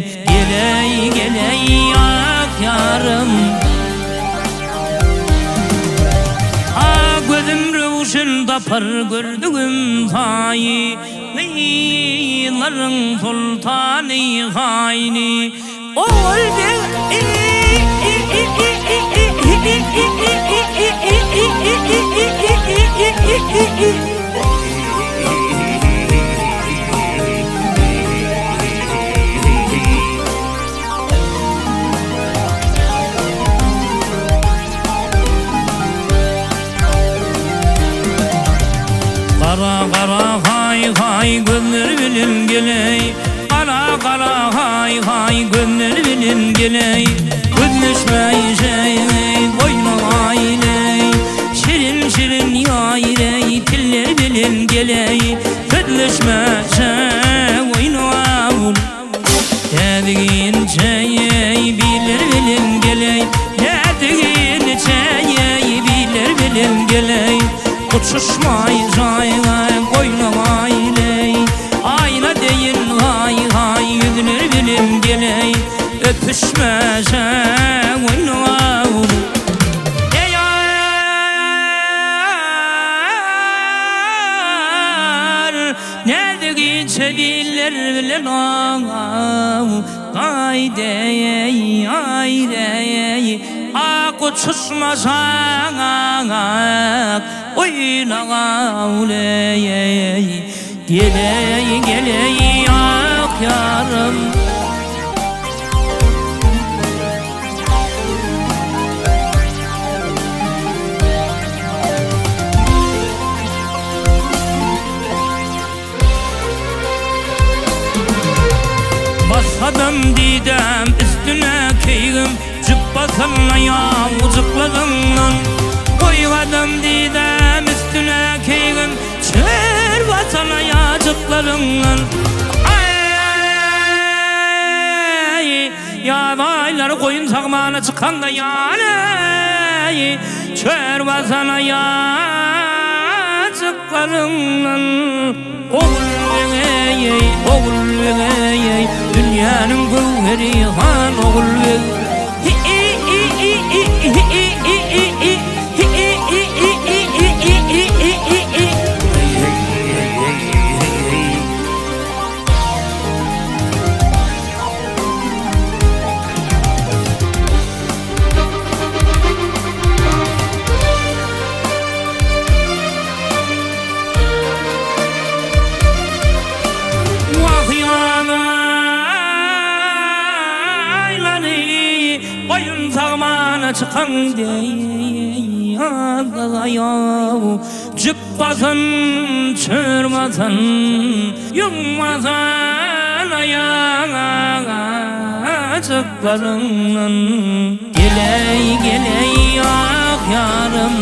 Geley geley ak yarım. Gözüm rövşün tapar gördüğüm sayı, Yılların sultanı hayni. Oldu Kara kara hay hay gözler bilim geley. Kara kara hay hay gözler bilim geley. Gözleşmeyi şey boynu ailey. Şirin şirin yayley tiller bilim geley. Gözleşmeyi boynu avul. Dediğin şey bilir bilim geley. Dediğin şey bilir bilim geley. Uçuşmayı koynuma ayley. Ayna deyin hay hay yüzünür bilim geley. Öpüşmese koynuma yar. Nerede geçe bilir bilen Aydey aydey ak uçuşmasan ak oynağa uley. Geley geley ak yarım. Basadım didem üstüne keygim. Cıbbasın ayağım ucuklarından. Koygadım didem üstüne keygim. Çör basan ayağcıklarından. Ay yavaylar koyun sağmana çıkanda yani. Çör basan ayağcıklarından. Oğul vey oğul vey. Dünyanın gövheri han oğul vey. Koyun sağmana çıkan dey ayağı. Cıbbasın çırmasın yummasın ayağcıklarından. Geley geley ak yarım.